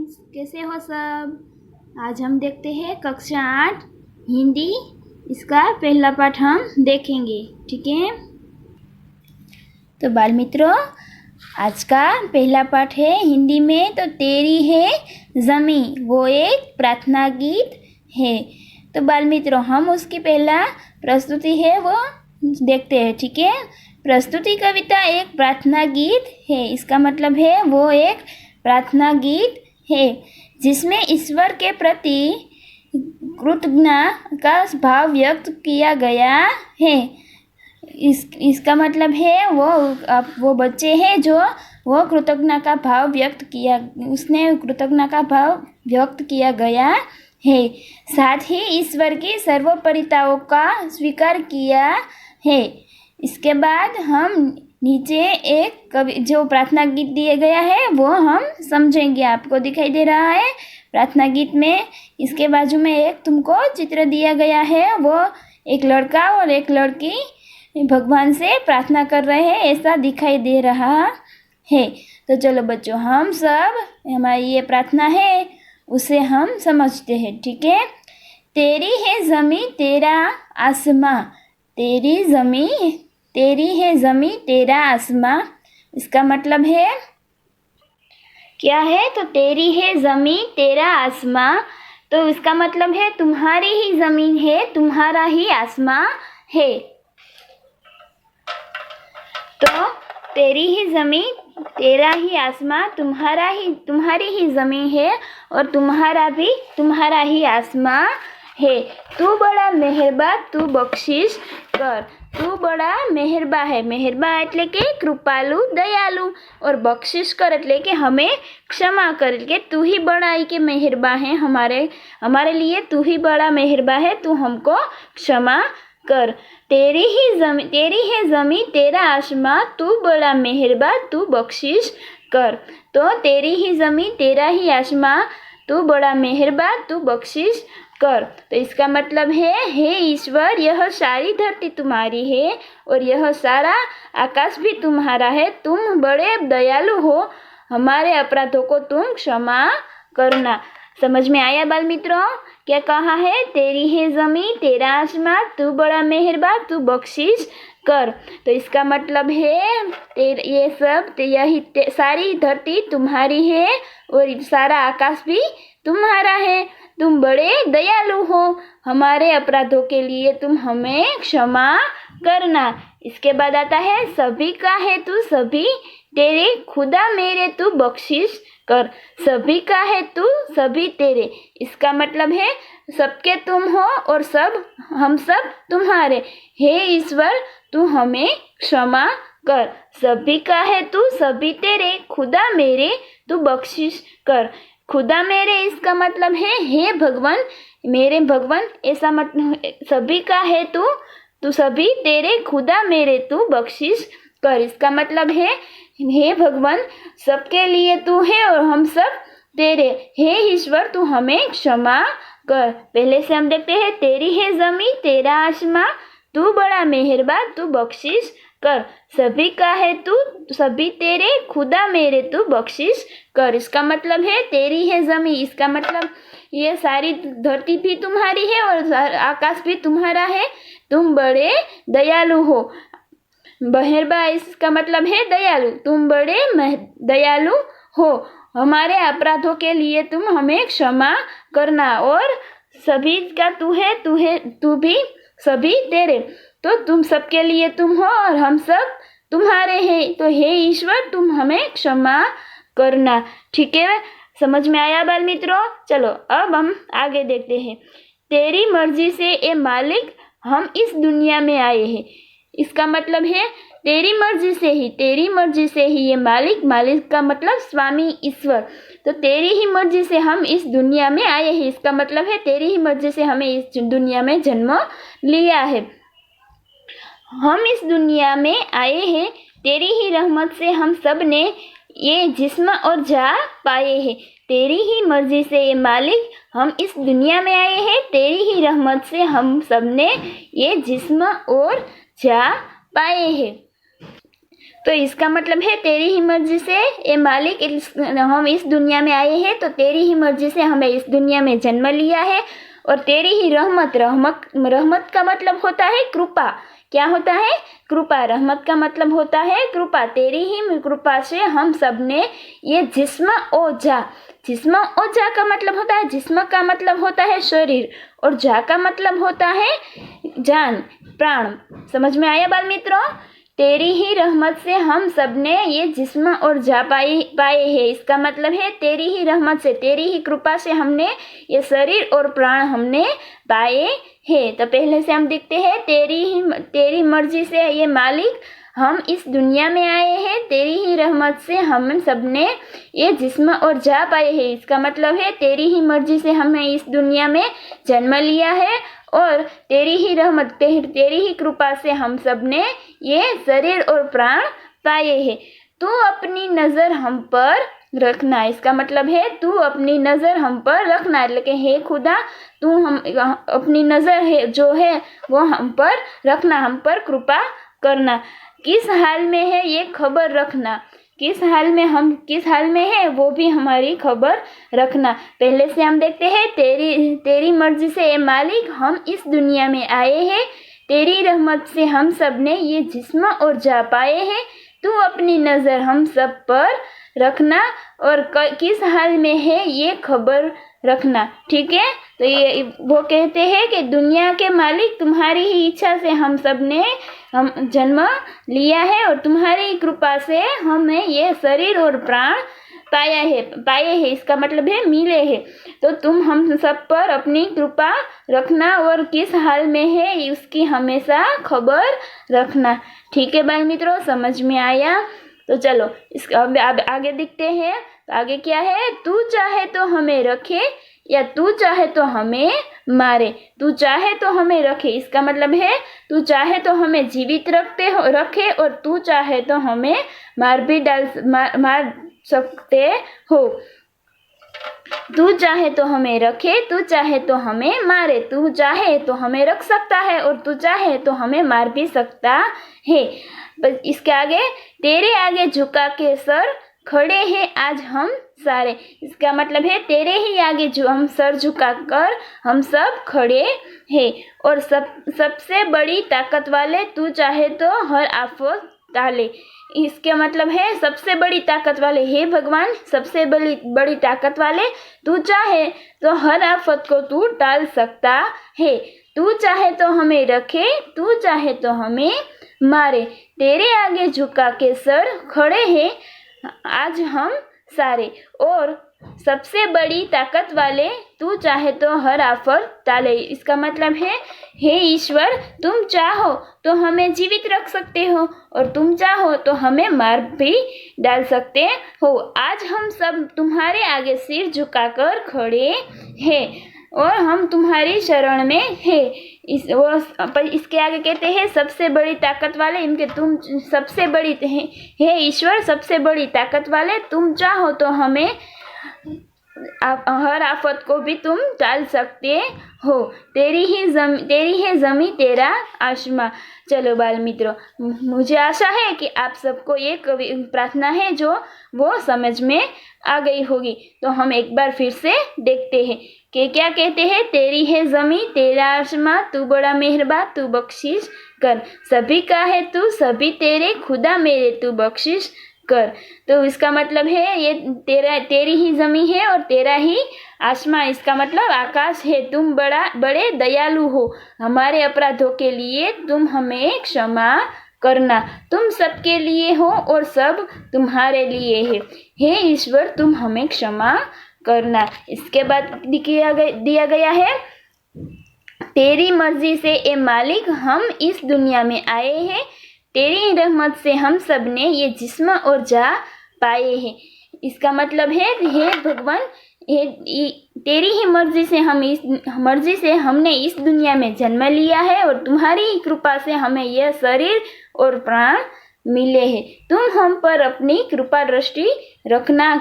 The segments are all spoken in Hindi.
कैसे हो सब। आज हम देखते हैं कक्षा 8 हिंदी, इसका पहला पाठ हम देखेंगे। ठीक है, तो बाल मित्रों, आज का पहला पाठ है हिंदी में। तो तेरी है ज़मी, वो एक प्रार्थना गीत है। तो बाल मित्रों, हम उसकी पहला प्रस्तुति है वो देखते हैं। ठीक है, प्रस्तुति कविता एक प्रार्थना गीत है। इसका मतलब है वो एक प्रार्थना गीत है जिसमें ईश्वर के प्रति कृतज्ञता का भाव व्यक्त किया गया है। इसका मतलब है वो बच्चे हैं जो वो कृतज्ञता का भाव व्यक्त किया, उसने कृतज्ञता का भाव व्यक्त किया गया है। साथ ही ईश्वर की सर्वोपरिताओं का स्वीकार किया है। इसके बाद हम नीचे एक कवि जो प्रार्थना गीत दिया गया है वो हम समझेंगे। आपको दिखाई दे रहा है प्रार्थना गीत में, इसके बाजू में एक तुमको चित्र दिया गया है। वो एक लड़का और एक लड़की भगवान से प्रार्थना कर रहे हैं, ऐसा दिखाई दे रहा है। तो चलो बच्चों, हम सब हमारी ये प्रार्थना है उसे हम समझते हैं। ठीक है, तेरी है ज़मी तेरा आसमां, तेरी है ज़मी तेरा आसमां। इसका मतलब है क्या है? तो तेरी है ज़मी तेरा आसमां, तो इसका मतलब है तुम्हारी ही ज़मीन है, तुम्हारा ही आसमां है। तो तेरी ही ज़मीन तेरा ही आसमां, तुम्हारी ही ज़मीन है और तुम्हारा ही आसमां है। तू बड़ा मेहरबा तू बख्शिश कर, तू बड़ा मेहरबा है, मेहरबा એટલે કે कृपालु दयालु, और बख्शिश कर એટલે કે हमें क्षमा कर के तू ही बड़ा ही के मेहरबा है, हमारे लिए तू ही बड़ा मेहरबा है, तू हमको क्षमा कर। तेरी है ज़मी तेरा आसमां, तू बड़ा मेहरबा तू बख्शिश कर। तो तेरी ही ज़मी तेरा ही आसमां, तू बड़ा मेहरबा तू बख्शिश कर। तो इसका मतलब है, हे ईश्वर, यह सारी धरती तुम्हारी है और यह सारा आकाश भी तुम्हारा है। तुम बड़े दयालु हो, हमारे अपराधों को तुम क्षमा करना। समझ में आया बाल मित्रों? क्या कहा है? तेरी है ज़मी तेरा आसमां, तू बड़ा मेहरबा तू बख्शिश कर। तो इसका मतलब है ये सब यही सारी धरती तुम्हारी है और सारा आकाश भी तुम्हारा है। तुम बड़े दयालु हो, हमारे अपराधों के लिए तुम हमें क्षमा करना। इसके बाद आता है, सभी का है तू सभी तेरे, खुदा मेरे तू बख्शिश कर। सभी का है तू सभी तेरे, इसका मतलब है सबके तुम हो और हम सब तुम्हारे। हे ईश्वर, तू हमें क्षमा कर। सभी का है तू सभी तेरे, खुदा मेरे तू बख्शिश कर। खुदा मेरे इसका मतलब है हे भगवान, मेरे भगवान, ऐसा मतलब सभी का है तू सभी तेरे, खुदा मेरे तू बख्शिश कर। इसका मतलब है हे भगवान, सबके लिए तू है और हम सब तेरे। हे ईश्वर, तू हमें क्षमा कर। पहले से हम देखते हैं, तेरी है ज़मी तेरा आसमां, तू बड़ा मेहरबा तू बख्शिश कर। सभी का है तू सभी तेरे, खुदा मेरे तू बख्शिश कर। इसका मतलब है तेरी है ज़मी, इसका मतलब ये सारी धरती भी तुम्हारी है और आकाश भी तुम्हारा है। तुम बड़े दयालु हो, मेहरबा इसका मतलब है दयालु, तुम बड़े दयालु हो, हमारे अपराधों के लिए तुम हमें क्षमा करना। और सभी का तू भी सभी तेरे, तो तुम सबके लिए तुम हो और हम सब तुम्हारे हैं। तो हे ईश्वर, तुम हमें क्षमा करना। ठीक है, समझ में आया बाल मित्रों? चलो अब हम आगे देखते हैं। तेरी मर्जी से ए मालिक हम इस दुनिया में आए हैं। इसका मतलब है तेरी मर्जी से ही ये मालिक का मतलब स्वामी ईश्वर। तो तेरी ही मर्जी से हम इस दुनिया में आए हैं, इसका मतलब है तेरी ही मर्जी से हमें इस दुनिया में जन्म लिया है। हम इस दुनिया में आए हैं, तेरी ही रहमत से हम सब ने ये जिस्म और जा पाए हैं। तेरी ही मर्जी से ये मालिक हम इस दुनिया में आए हैं, तेरी ही रहमत से हम सब ने ये जिस्म और जा पाए हैं। तो इसका मतलब है तेरी ही मर्जी से ए मालिक हम इस दुनिया में आए हैं, तो तेरी ही मर्जी से हमें इस दुनिया में जन्म लिया है। और तेरी ही रहमत, रहमत का मतलब होता है कृपा। क्या होता है? कृपा। रहमत का मतलब होता है कृपा। तेरी ही कृपा से हम सब ने ये जिस्म ओजा, जिस्म और जा का मतलब होता है, जिस्म का मतलब होता है शरीर, और जा का मतलब होता है जान, प्राण। समझ में आया बाल मित्रों? तेरी ही रहमत से हम सब ने ये जिस्म और जा पाए हैं। इसका मतलब है तेरी ही रहमत से, तेरी ही कृपा से हमने ये शरीर और प्राण हमने पाए हैं। तो पहले से हम देखते हैं, तेरी मर्जी से ये मालिक हम इस दुनिया में आए हैं, तेरी ही रहमत से हम सब ने ये जिस्म और जा पाए हैं। इसका मतलब है तेरी ही मर्जी से हमें इस दुनिया में जन्म लिया है, और तेरी ही रहमत, तेरी ही कृपा से हम सब ने ये शरीर और प्राण पाए हैं। तू अपनी नज़र हम पर रखना। इसका मतलब है तू अपनी नज़र हम पर रखना, એટલે કે हे खुदा तू हम अपनी नज़र है जो है वो हम पर रखना, हम पर कृपा करना। किस हाल में है ये खबर रखना, किस हाल में हम किस हाल में है वो भी हमारी खबर रखना। पहले से हम देखते हैं, तेरी मर्जी से ए मालिक हम इस दुनिया में आए हैं, तेरी रहमत से हम सब ने ये जिस्म और जा पाए हैं। तू अपनी नज़र हम सब पर रखना, और किस हाल में है ये खबर रखना। ठीक है, तो ये वो कहते हैं कि दुनिया के मालिक तुम्हारी ही इच्छा से हम सब ने हम जन्म लिया है, और तुम्हारी कृपा से हमें ये शरीर और प्राण पाए हैं। इसका मतलब है मिले हैं। तो तुम हम सब पर अपनी कृपा रखना, और किस हाल में है उसकी हमेशा खबर रखना। ठीक है बाल मित्रों, समझ में आया? तो चलो इसका अब आगे देखते हैं। तो आगे क्या है? तू चाहे तो हमें रखे, या तू चाहे तो हमें मारे। तू चाहे तो हमें रखे, इसका मतलब है तू चाहे तो हमें जीवित रखे, और तू चाहे तो हमें मार सकते हो। तू चाहे तो हमें रखे, तू चाहे तो हमें मारे। तू चाहे तो हमें रख सकता है, और तू चाहे तो हमें मार भी सकता है। बस इसके आगे, तेरे आगे झुका के सर खड़े हैं आज हम सारे। इसका मतलब है तेरे ही आगे जो हम सर झुकाकर हम सब खड़े हैं, और सबसे बड़ी ताकत वाले तू चाहे तो हर आफत टाले। इसके मतलब है सबसे बड़ी ताकत वाले, हे भगवान सबसे बड़ी ताकत वाले, तू चाहे तो हर आफत को तू टाल सकता है। तू चाहे तो हमें रखे, तू चाहे तो हमें मारे। तेरे आगे झुका के सर खड़े हैं आज हम सारे, और सबसे बड़ी ताकत वाले तू चाहे तो हर आफत टाले। इसका मतलब है हे ईश्वर, तुम चाहो तो हमें जीवित रख सकते हो, और तुम चाहो तो हमें मार भी डाल सकते हो। आज हम सब तुम्हारे आगे सिर झुकाकर खड़े हैं, और हम तुम्हारी शरण में है। इसके आगे कहते हैं सबसे बड़ी ताकत वाले, इनके तुम सबसे बड़ी हे ईश्वर सबसे बड़ी ताकत वाले, तुम चाहो तो हमें हर आफत को भी तुम टाल सकते हो। तेरी है जमी तेरा आसमां। चलो बाल मित्रों, मुझे आशा है कि आप सबको ये प्रार्थना है जो वो समझ में आ गई होगी। तो हम एक बार फिर से देखते हैं कि क्या कहते हैं। तेरी है जमी तेरा आसमां, तू बड़ा मेहरबान तू बख्शिश कर। सभी का है तू सभी तेरे, खुदा मेरे तू बख्शिश कर। तो इसका मतलब है ये तेरी ही जमी है और तेरा ही आसमां। इसका मतलब आकाश है। तुम बड़े दयालु हो, हमारे अपराधों के लिए तुम हमें क्षमा करना। तुम सबके लिए हो और सब तुम्हारे लिए है। हे ईश्वर तुम हमें क्षमा करना। इसके बाद दिया गया है, तेरी मर्जी से ए मालिक हम इस दुनिया में आए हैं, तेरी रहमत से हम सब ने ये जिस्म और जा पाए हैं। इसका मतलब है हे भगवान, तेरी ही मर्जी से हमने इस दुनिया में जन्म लिया है, और तुम्हारी ही कृपा से हमें यह शरीर और प्राण मिले हैं। तुम हम पर अपनी कृपा दृष्टि रखना।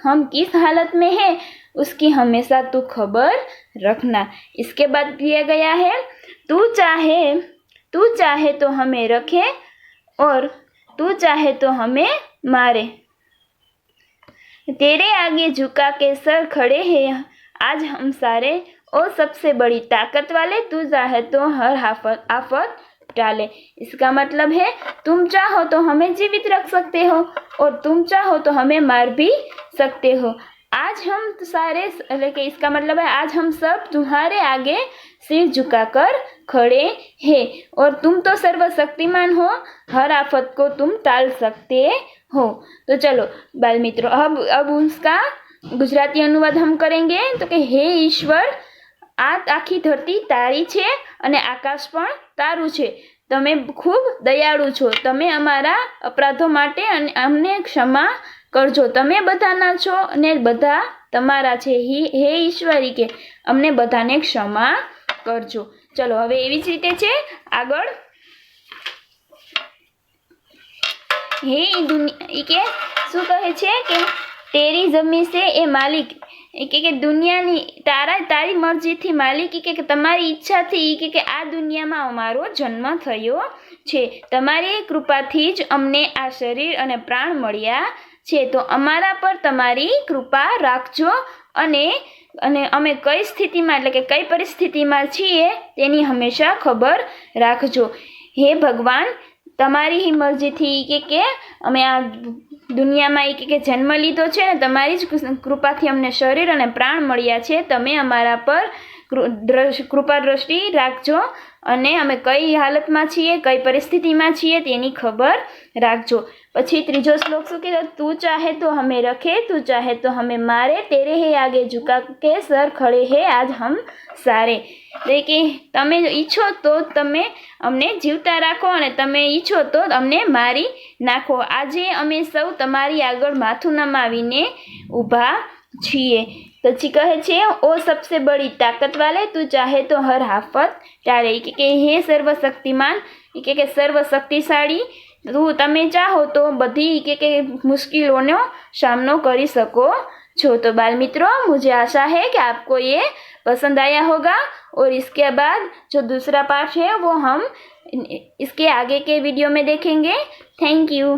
हम किस हालत में है उसकी हमेशा तू खबर रखना। इसके बाद दिया गया है, तू चाहे तो हमें रखे, और तू चाहे तो हमें मारे। तेरे आगे झुका के सर खड़े हैं आज हम सारे, और सबसे बड़ी ताकत वाले तू चाहे तो हर आफत टाले। इसका मतलब है तुम चाहो तो हमें जीवित रख सकते हो और तुम चाहो तो हमें मार भी सकते हो। आज हम सारे, लेकिन इसका मतलब है आज हम सब तुम्हारे आगे सिर झुकाकर खड़े हैं और तुम तो सर्वशक्तिमान हो, हर आफत को तुम टाल सकते हो। तो चलो बाल मित्रों, अब उसका गुजराती अनुवाद हम करेंगे। तो कि हे ईश्वर, આ આખી ધરતી તારી છે અને આકાશ પણ તારું છે। તમે ખૂબ દયાળુ છો, તમે અમારા અપરાધો માટે અને અમને ક્ષમા કરજો। તમે બધાના છો અને બધા તમારા છે। હે ઈશ્વરી કે અમને બધાને ક્ષમા કરજો। ચલો હવે એવી જ રીતે છે આગળ। હે દુનિયા કે શું કહે છે કે તેરી જમી છે એ માલિક, કે દુનિયાની તારી મરજીથી માલિક, કે તમારી ઈચ્છાથી કે આ દુનિયામાં અમારો જન્મ થયો છે। તમારી કૃપાથી જ અમને આ શરીર અને પ્રાણ મળ્યા છે। તો અમારા પર તમારી કૃપા રાખજો અને અમે કઈ સ્થિતિમાં, એટલે કે કઈ પરિસ્થિતિમાં છીએ તેની હંમેશા ખબર રાખજો। હે ભગવાન, તમારી ही મરજીથી કે અમે આ દુનિયામાં કે જન્મ લીધો છે ને તમારી જ કૃપાથી અમને શરીર અને પ્રાણ મળ્યા છે। તમે અમારા પર કૃપા દ્રષ્ટિ રાખજો અને અમે કઈ હાલતમાં છીએ, કઈ પરિસ્થિતિમાં છીએ તેની ખબર રાખજો। પછી ત્રીજો શ્લોક શું કીધો? તું ચાહે તો હમે રખે, તું ચાહે तो हमें मारे, तेरे ही आगे झुका के सर खड़े है आज हम सारे। એટલે કે તમે ઈચ્છો તો તમે અમને જીવતા રાખો અને તમે ઈચ્છો તો અમને મારી નાખો। આજે અમે સૌ તમારી આગળ માથું નમાવીને ઊભા છીએ। પછી કહે છે ઓ સબસે બડી તાકત વાલે તું ચાહે તો હર આફત ટાળે, કે હે સર્વશક્તિમાન, કે સર્વશક્તિશાળી તું તમે ચાહો તો બધી કે મુશ્किलों सामनो કરી શકો છો। तो बाल मित्रों, मुझे आशा है कि आपको ये पसंद आया होगा और इसके बाद जो दूसरा पार्ट है वो हम इसके आगे के वीडियो में देखेंगे। Thank you.